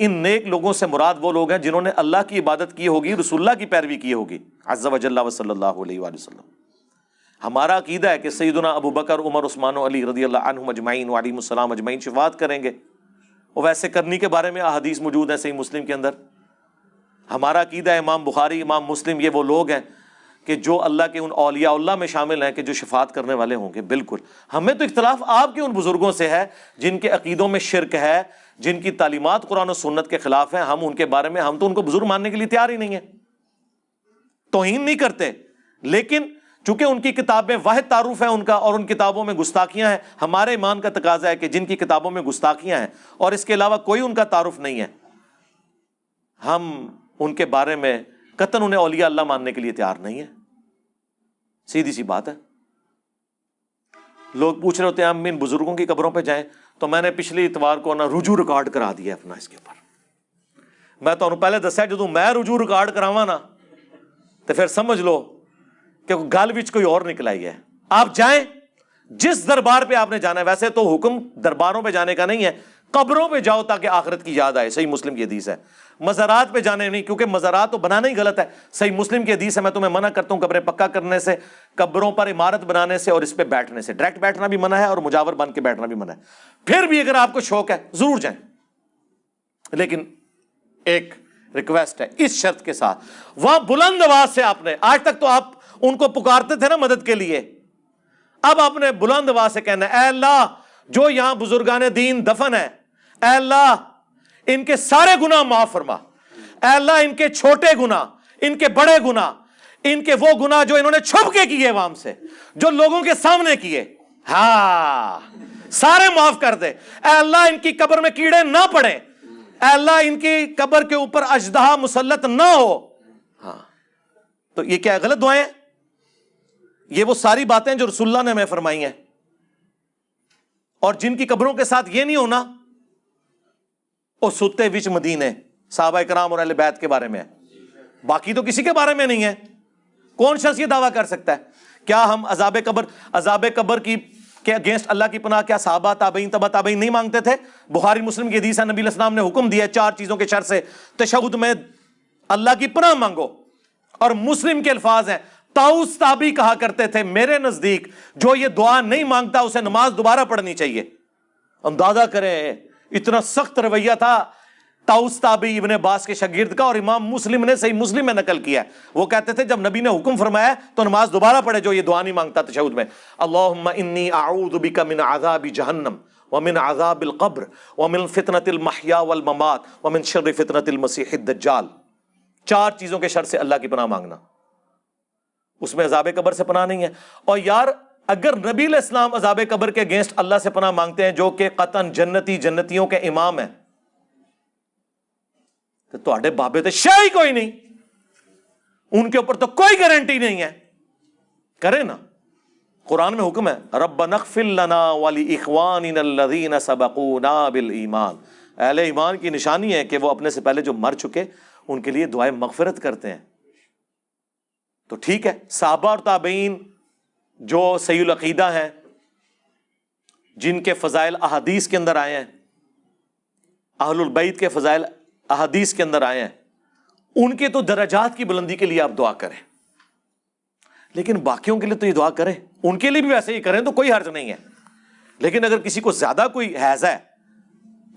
ان نیک لوگوں سے مراد وہ لوگ ہیں جنہوں نے اللہ کی عبادت کی ہوگی، رسول اللہ کی پیروی کی ہوگی عز و جل و صلی اللہ علیہ وآلہ وسلم۔ ہمارا عقیدہ ہے کہ سیدنا ابو بکر، عمر، عثمان و علی رضی اللہ عنہم اجمعین وعلیہم السلام اجمعین شفاعت کریں گے، اور ویسے کرنے کے بارے میں احادیث موجود ہیں صحیح مسلم کے اندر۔ ہمارا عقیدہ ہے امام بخاری، امام مسلم یہ وہ لوگ ہیں کہ جو اللہ کے ان اولیاء اللہ میں شامل ہیں کہ جو شفاعت کرنے والے ہوں گے۔ بالکل، ہمیں تو اختلاف آپ کے ان بزرگوں سے ہے جن کے عقیدوں میں شرک ہے، جن کی تعلیمات قرآن و سنت کے خلاف ہیں۔ ہم ان کے بارے میں، ہم تو ان کو بزرگ ماننے کے لیے تیار ہی نہیں ہیں، توہین نہیں کرتے، لیکن چونکہ ان کی کتابیں واحد تعارف ہے ان کا، اور ان کتابوں میں گستاخیاں ہیں، ہمارے ایمان کا تقاضا ہے کہ جن کی کتابوں میں گستاخیاں ہیں اور اس کے علاوہ کوئی ان کا تعارف نہیں ہے، ہم ان کے بارے میں قطعاً انہیں اولیاء اللہ ماننے کے لیے تیار نہیں ہے۔ سیدھی سی بات ہے۔ لوگ پوچھ رہے ہوتے ہیں ہم ان بزرگوں کی قبروں پہ جائیں، تو میں نے پچھلی اتوار کو نا رجوع ریکارڈ کرا دیا اپنا اس کے اوپر۔ میں تو پہلے دسیا جدوں میں رجوع ریکارڈ کراواں نا تو پھر سمجھ لو کہ گل وچ کوئی اور نکل آئی ہے۔ آپ جائیں جس دربار پہ آپ نے جانا ہے، ویسے تو حکم درباروں پہ جانے کا نہیں ہے، قبروں پہ جاؤ تاکہ آخرت کی یاد آئے، صحیح مسلم کی حدیث ہے۔ مزارات پہ جانے نہیں، کیونکہ مزارات تو بنانا ہی غلط ہے، صحیح مسلم کی حدیث ہے۔ میں تمہیں منع کرتا ہوں قبریں پکا کرنے سے، قبروں پر عمارت بنانے سے اور اس پہ بیٹھنے سے۔ ڈائریکٹ بیٹھنا بھی منع ہے اور مجاور بن کے بیٹھنا بھی منع ہے۔ پھر بھی اگر آپ کو شوق ہے ضرور جائیں، لیکن ایک ریکویسٹ ہے اس شرط کے ساتھ، وہاں بلند آواز سے آپ نے، آج تک تو آپ ان کو پکارتے تھے نا مدد کے لیے، اب آپ نے بلند آواز سے کہنا ہے اے اللہ جو یہاں بزرگان دین دفن ہے، اے اللہ ان کے سارے گناہ معاف فرما، اے اللہ ان کے چھوٹے گناہ، ان کے بڑے گناہ، ان کے وہ گناہ جو انہوں نے چھپ کے کیے عوام سے، جو لوگوں کے سامنے کیے، ہاں سارے معاف کر دے۔ اے اللہ ان کی قبر میں کیڑے نہ پڑے، اے اللہ ان کی قبر کے اوپر اژدہا مسلط نہ ہو۔ ہاں تو یہ کیا غلط دعائیں ہیں؟ یہ وہ ساری باتیں جو رسول اللہ نے ہمیں فرمائی ہیں، اور جن کی قبروں کے ساتھ یہ نہیں ہونا وہ ستے وچ مدینے صحابہ کرام اور اہل بیت کے بارے میں ہے، باقی تو کسی کے بارے میں نہیں ہے۔ کون شخص یہ دعویٰ کر سکتا ہے؟ کیا ہم عذاب قبر کی کے اگینسٹ اللہ کی پناہ کیا صحابہ تابعین تبع تابعین نہیں مانگتے تھے؟ بخاری مسلم کی حدیث ہے، نبی علیہ السلام نے حکم دیا 4 چیزوں کے شر سے تشہد میں اللہ کی پناہ مانگو، اور مسلم کے الفاظ ہیں طاؤس تابعی کہا کرتے تھے میرے نزدیک جو یہ دعا نہیں مانگتا اسے نماز دوبارہ پڑھنی چاہیے۔ اندازہ کریں اتنا سخت رویہ تھا طاؤس تابعی ابن عباس کے شاگرد کا، اور امام مسلم نے صحیح مسلم میں نقل کیا ہے، وہ کہتے تھے جب نبی نے حکم فرمایا تو نماز دوبارہ پڑھے جو یہ دعا نہیں مانگتا تشہد میں، اللہم انی اعوذ بک من عذاب جہنم ومن عذاب القبر ومن فتنة المحیا والممات ومن شر فتنة المسیح الدجال۔ 4 چیزوں کے شر سے اللہ کی پناہ مانگنا، اس میں عذاب قبر سے پناہ نہیں ہے۔ اور یار اگر نبی علیہ السلام عذاب قبر کے اگینسٹ اللہ سے پناہ مانگتے ہیں جو کہ قطعاً جنتیوں کے امام ہیں، تو تواڈے بابے تے شے ہی کوئی نہیں، ان کے اوپر تو کوئی گارنٹی نہیں ہے، کرے نا۔ قرآن میں حکم ہے ربنا اغفر لنا ولاخواننا الذین سبقونا بالایمان، اہل ایمان کی نشانی ہے کہ وہ اپنے سے پہلے جو مر چکے ان کے لیے دعائیں مغفرت کرتے ہیں۔ تو ٹھیک ہے، صحابہ اور تابعین جو صحیح العقیدہ ہیں، جن کے فضائل احادیث کے اندر آئے ہیں، اہل البیت کے فضائل احادیث کے اندر آئے ہیں، ان کے تو درجات کی بلندی کے لیے آپ دعا کریں، لیکن باقیوں کے لیے تو یہ دعا کریں، ان کے لیے بھی ویسے ہی کریں تو کوئی حرج نہیں ہے۔ لیکن اگر کسی کو زیادہ کوئی حیض ہے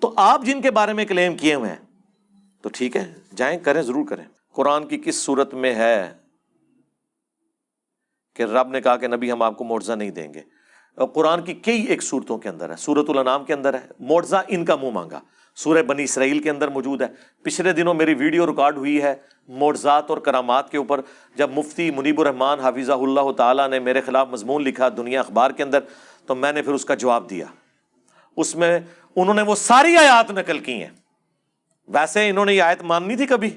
تو آپ جن کے بارے میں کلیم کیے ہوئے ہیں تو ٹھیک ہے جائیں کریں، ضرور کریں۔ قرآن کی کس صورت میں ہے کہ رب نے کہا کہ نبی ہم آپ کو معجزہ نہیں دیں گے؟ اور قرآن کی کئی ایک صورتوں کے اندر ہے، سورۃ الانعام کے اندر ہے معجزہ ان کا منہ مانگا، سورہ بنی اسرائیل کے اندر موجود ہے۔ پچھلے دنوں میری ویڈیو ریکارڈ ہوئی ہے معجزات اور کرامات کے اوپر، جب مفتی منیب الرحمان حفظہ اللہ تعالیٰ نے میرے خلاف مضمون لکھا دنیا اخبار کے اندر، تو میں نے پھر اس کا جواب دیا۔ اس میں انہوں نے وہ ساری آیات نقل کی ہیں، ویسے انہوں نے یہ آیت ماننی تھی کبھی؟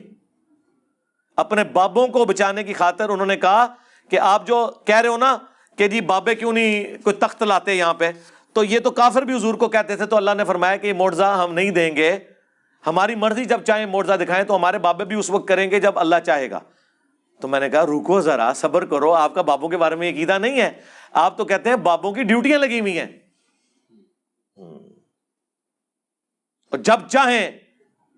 اپنے بابوں کو بچانے کی خاطر انہوں نے کہا کہ آپ جو کہہ رہے ہو نا کہ جی بابے کیوں نہیں کوئی تخت لاتے یہاں پہ، تو یہ تو کافر بھی حضور کو کہتے تھے، تو اللہ نے فرمایا کہ یہ معجزہ ہم نہیں دیں گے، ہماری مرضی جب چاہیں معجزہ دکھائیں تو ہمارے بابے بھی اس وقت کریں گے جب اللہ چاہے گا۔ تو میں نے کہا رکو ذرا، صبر کرو، آپ کا بابوں کے بارے میں عقیدہ نہیں ہے، آپ تو کہتے ہیں بابوں کی ڈیوٹیاں لگی ہوئی ہیں، اور جب چاہیں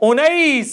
19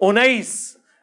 19,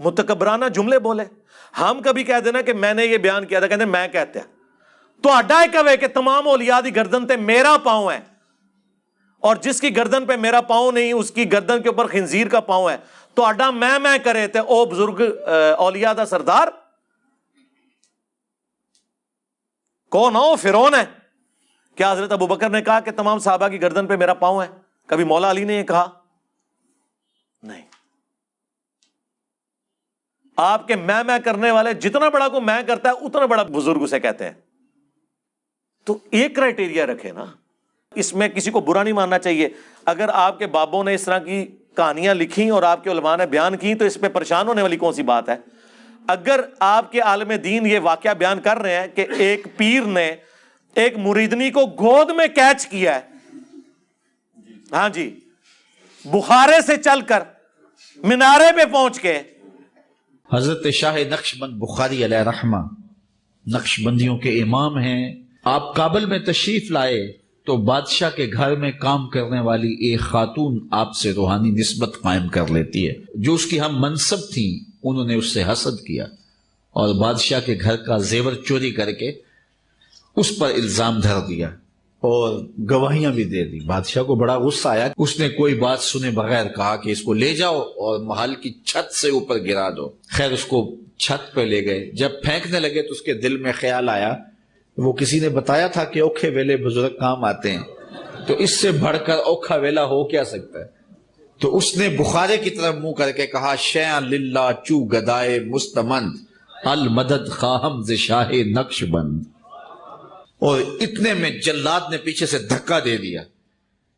متکبرانہ جملے بولے. ہم کبھی کہہ دینا کہ میں نے یہ بیان کیا تھا, کہتے ہیں میں کہتے ہیں تو اڈا ہے کہ تمام اولیاء دی گردن تے میرا پاؤں ہے, اور جس کی گردن پہ میرا پاؤں نہیں اس کی گردن کے اوپر خنزیر کا پاؤں ہے, تو اڈا میں کرے تے او بزرگ اولیاء دا سردار کون ہو؟ فرعون ہے. کیا حضرت ابوبکر نے کہا کہ تمام صحابہ کی گردن پہ میرا پاؤں ہے؟ کبھی مولا علی نے یہ کہا؟ نہیں. آپ کے میں کرنے والے جتنا بڑا کو میں کرتا ہے اتنا بڑا بزرگ اسے کہتے ہیں. تو ایک کرائٹیریا رکھے نا, اس میں کسی کو برا نہیں ماننا چاہیے. اگر آپ کے بابوں نے اس طرح کی کہانیاں لکھی اور آپ کے علماء نے بیان کی تو اس پہ پریشان ہونے والی کون سی بات ہے؟ اگر آپ کے عالم دین یہ واقعہ بیان کر رہے ہیں کہ ایک پیر نے ایک مریدنی کو گود میں کیچ کیا ہے, ہاں جی, بخارے سے چل کر مینارے پہ پہنچ کے. حضرت شاہ نقشبند بخاری علیہ رحمہ نقش بندیوں کے امام ہیں. آپ کابل میں تشریف لائے تو بادشاہ کے گھر میں کام کرنے والی ایک خاتون آپ سے روحانی نسبت قائم کر لیتی ہے. جو اس کی ہم منصب تھیں انہوں نے اس سے حسد کیا اور بادشاہ کے گھر کا زیور چوری کر کے اس پر الزام دھر دیا اور گواہیاں بھی دے دی. بادشاہ کو بڑا غصہ آیا. اس نے کوئی بات سنے بغیر کہا کہ اس کو لے جاؤ اور محل کی چھت سے اوپر گرا دو. خیر اس کو چھت پہ لے گئے. جب پھینکنے لگے تو اس کے دل میں خیال آیا, وہ کسی نے بتایا تھا کہ اوکھے ویلے بزرگ کام آتے ہیں, تو اس سے بڑھ کر اوکھا ویلا ہو کیا سکتا ہے. تو اس نے بخارے کی طرف منہ کر کے کہا, شیئن للہ چو گدائے مستمند المدد خواہم ز شاہ نقش بند. اور اتنے میں جلاد نے پیچھے سے دھکا دے دیا.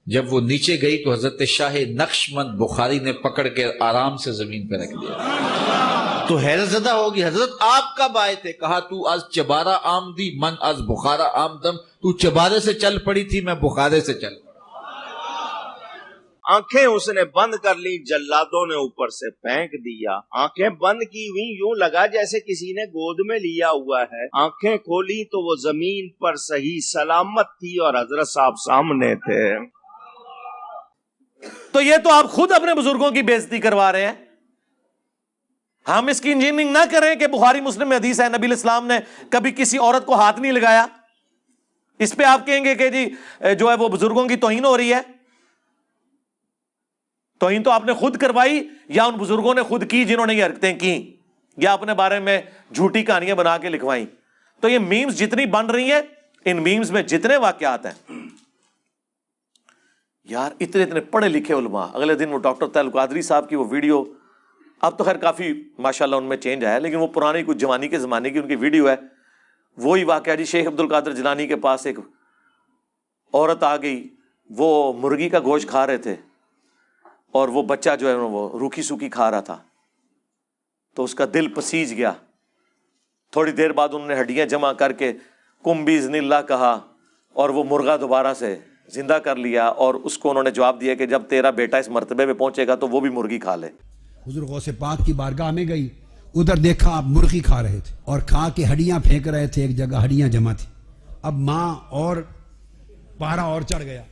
جب وہ نیچے گئی تو حضرت شاہ نقشبند بخاری نے پکڑ کے آرام سے زمین پہ رکھ دیا. تو حیرت زدہ ہوگی, حضرت آپ کب آئے تھے؟ کہا تو از چبارہ آمدی من از بخارا آمدم. تو چبارے سے چل پڑی تھی, میں بخارے سے چل پڑا. آنکھیں اس نے بند کر لی, جلادوں نے اوپر سے پھینک دیا. آنکھیں بند کی ہوئی یوں لگا جیسے کسی نے گود میں لیا ہوا ہے. آنکھیں کھولی تو وہ زمین پر صحیح سلامت تھی اور حضرت صاحب سامنے تھے. تو یہ تو آپ خود اپنے بزرگوں کی بے عزتی کروا رہے ہیں. ہم اس کی انجینئرنگ نہ کریں کہ بخاری مسلم میں حدیث ہے نبی الاسلام نے کبھی کسی عورت کو ہاتھ نہیں لگایا. اس پہ آپ کہیں گے کہ جی جو ہے وہ بزرگوں کی توہین ہو رہی ہے. توہین تو آپ نے خود کروائی یا ان بزرگوں نے خود کی جنہوں نے یہ حرکتیں کی, یا اپنے بارے میں جھوٹی کہانیاں بنا کے لکھوائیں. تو یہ میمز جتنی بن رہی ہیں, ان میمز میں جتنے واقعات ہیں, یار اتنے پڑھے لکھے علماء. اگلے دن وہ ڈاکٹر طاہر القادری صاحب کی وہ ویڈیو, اب تو خیر کافی ماشاءاللہ ان میں چینج آیا, لیکن وہ پرانی کچھ جوانی کے زمانے کی ان کی ویڈیو ہے. وہی واقعہ جی, شیخ عبد القادر جیلانی کے پاس ایک عورت آ گئی, وہ مرغی کا گوشت کھا رہے تھے اور وہ بچہ جو ہے وہ روکھی سوکھی کھا رہا تھا, تو اس کا دل پسیج گیا. تھوڑی دیر بعد انہوں نے ہڈیاں جمع کر کے کم باذن اللہ کہا اور وہ مرغا دوبارہ سے زندہ کر لیا, اور اس کو انہوں نے جواب دیا کہ جب تیرا بیٹا اس مرتبے پہ پہنچے گا تو وہ بھی مرغی کھا لے. حضور غوث پاک کی بارگاہ میں گئی, ادھر دیکھا آپ مرغی کھا رہے تھے اور کھا کے ہڈیاں پھینک رہے تھے. ایک جگہ ہڈیاں جمع تھی. اب ماں اور پارا اور چڑھ گیا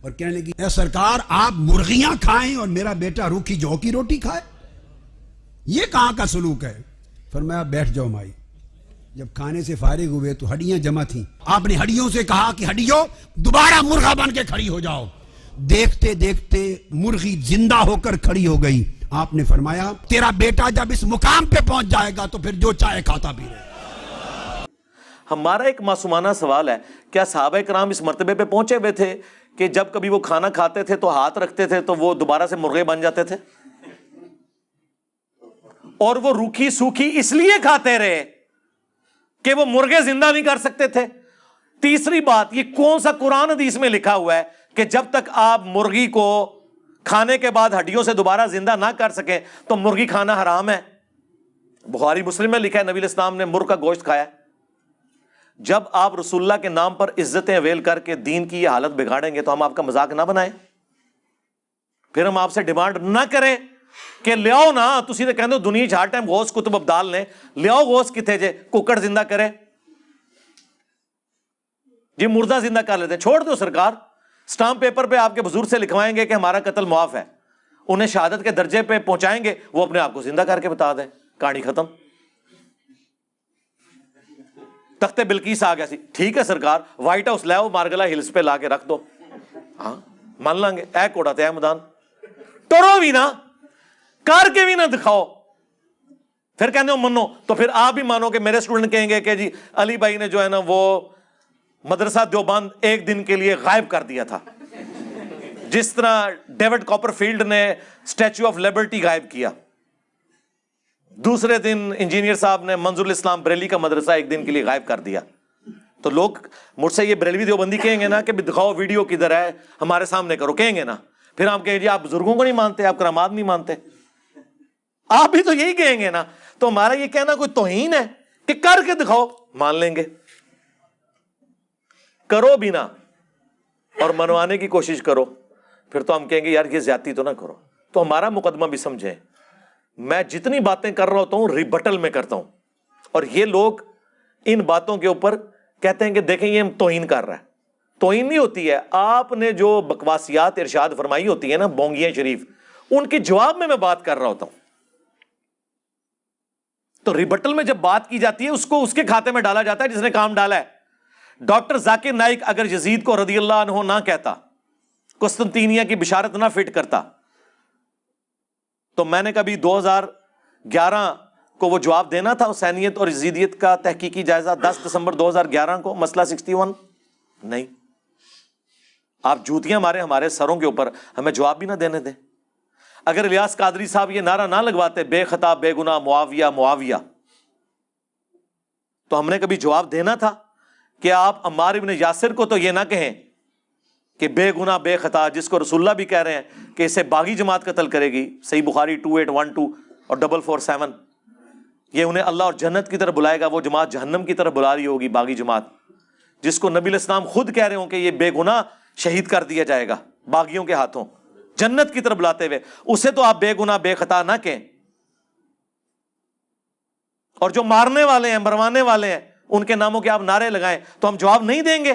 اور کہنے لگی, اے سرکار آپ مرغیاں کھائیں اور میرا بیٹا روکھی جو کی روٹی کھائے, یہ کہاں کا سلوک ہے؟ فرمایا بیٹھ جاؤ مائی. جب کھانے سے فارغ ہوئے تو ہڈیاں جمع تھیں. آپ نے ہڈیوں سے کہا کہ ہڈیوں دوبارہ مرغا بن کے کھڑی ہو جاؤ. دیکھتے دیکھتے مرغی زندہ ہو کر کھڑی ہو گئی. آپ نے فرمایا تیرا بیٹا جب اس مقام پہ پہنچ جائے گا تو پھر جو چاہے کھاتا بھی رہے. ہمارا ایک معصومانہ سوال ہے, کیا صحابہ کرام اس مرتبے پہ پہنچے ہوئے تھے کہ جب کبھی وہ کھانا کھاتے تھے تو ہاتھ رکھتے تھے تو وہ دوبارہ سے مرغے بن جاتے تھے؟ اور وہ روکھی سوکھی اس لیے کھاتے رہے کہ وہ مرغے زندہ نہیں کر سکتے تھے؟ تیسری بات, یہ کون سا قرآن حدیث میں لکھا ہوا ہے کہ جب تک آپ مرغی کو کھانے کے بعد ہڈیوں سے دوبارہ زندہ نہ کر سکیں تو مرغی کھانا حرام ہے؟ بخاری مسلم میں لکھا ہے نبی الاسلام نے مرغ کا گوشت کھایا. جب آپ رسول اللہ کے نام پر عزتیں اویل کر کے دین کی یہ حالت بگاڑیں گے تو ہم آپ کا مذاق نہ بنائیں, پھر ہم آپ سے ڈیمانڈ نہ کریں کہ لے آؤ نا, تسی تے کہندے ہو دنیا ہر ٹائم غوث کتب ابدال نے, لے آؤ غوث کتے جے ککڑ زندہ کرے جی, مردہ زندہ کر لیتے. چھوڑ دو سرکار, سٹامپ پیپر پہ آپ کے بزرگ سے لکھوائیں گے کہ ہمارا قتل معاف ہے, انہیں شہادت کے درجے پہ پہنچائیں گے، وہ اپنے آپ کو زندہ کر کے بتا دیں، کہانی ختم۔ تخت بلقیس آ گیا سی، ٹھیک ہے سرکار، وائٹ ہاؤس لے آؤ، مارگلا ہلز پہ لا کے رکھ دو، ہاں مان لیں گے، اے کوڑا تے میدان، ٹرو بھی نہ کر کے بھی نہ دکھاؤ، پھر کہنے ہو منو، تو پھر آپ بھی مانو کہ میرے اسٹوڈنٹ کہیں گے کہ جی علی بھائی نے جو ہے نا وہ مدرسہ دیوبند ایک دن کے لیے غائب کر دیا تھا، جس طرح ڈیوڈ کاپر فیلڈ نے اسٹیچو آف لبرٹی غائب کیا، دوسرے دن انجینئر صاحب نے منظور الاسلام بریلی کا مدرسہ ایک دن کے لیے غائب کر دیا۔ تو لوگ مجھ سے یہ بریلوی دیوبندی کہیں گے نا کہ دکھاؤ ویڈیو کدھر ہے، ہمارے سامنے کرو، کہیں گے نا، پھر ہم کہیں جی آپ بزرگوں کو نہیں مانتے، آپ کرامات نہیں مانتے، آپ بھی تو یہی کہیں گے نا، تو ہمارا یہ کہنا کوئی توہین ہے کہ کر کے دکھاؤ، مان لیں گے، کرو بھی نہ اور منوانے کی کوشش کرو، پھر تو ہم کہیں گے یار یہ زیادتی تو نہ کرو۔ تو ہمارا مقدمہ بھی سمجھیں، میں جتنی باتیں کر رہا ہوتا ہوں ریبٹل میں کرتا ہوں، اور یہ لوگ ان باتوں کے اوپر کہتے ہیں کہ دیکھیں یہ توہین کر رہا ہے، توہین نہیں ہوتی ہے، آپ نے جو بکواسیات ارشاد فرمائی ہوتی ہیں نا، بونگیاں شریف، ان کے جواب میں بات کر رہا ہوتا ہوں۔ تو ریبٹل میں جب بات کی جاتی ہے اس کو اس کے کھاتے میں ڈالا جاتا ہے جس نے کام ڈالا ہے۔ ڈاکٹر ذاکر نائک اگر یزید کو رضی اللہ عنہ نہ کہتا، قسطنطینیہ کی بشارت نہ فٹ کرتا، تو میں نے کبھی 2011 کو وہ جواب دینا تھا حسینیت اور یزیدیت کا تحقیقی جائزہ 10 دسمبر 2011 کو، مسئلہ 61 نہیں، آپ جوتیاں مارے ہمارے سروں کے اوپر، ہمیں جواب بھی نہ دینے دیں۔ اگر الیاس قادری صاحب یہ نعرہ نہ لگواتے بے خطا بے گناہ معاویہ معاویہ، تو ہم نے کبھی جواب دینا تھا کہ آپ عمار ابن یاسر کو تو یہ نہ کہیں کہ بے گناہ بے خطا، جس کو رسول اللہ بھی کہہ رہے ہیں کہ اسے باغی جماعت قتل کرے گی، صحیح بخاری 2812 اور 447، یہ انہیں اللہ اور جنت کی طرف بلائے گا، وہ جماعت جہنم کی طرف بلا رہی ہوگی، باغی جماعت، جس کو نبی علیہ السلام خود کہہ رہے ہوں کہ یہ بے گناہ شہید کر دیا جائے گا باغیوں کے ہاتھوں، جنت کی طرف بلاتے ہوئے، اسے تو آپ بے گناہ بے خطا نہ کہیں۔ اور جو مارنے والے ہیں مروانے والے ہیں ان کے ناموں کے آپ نعرے لگائیں تو ہم جواب نہیں دیں گے؟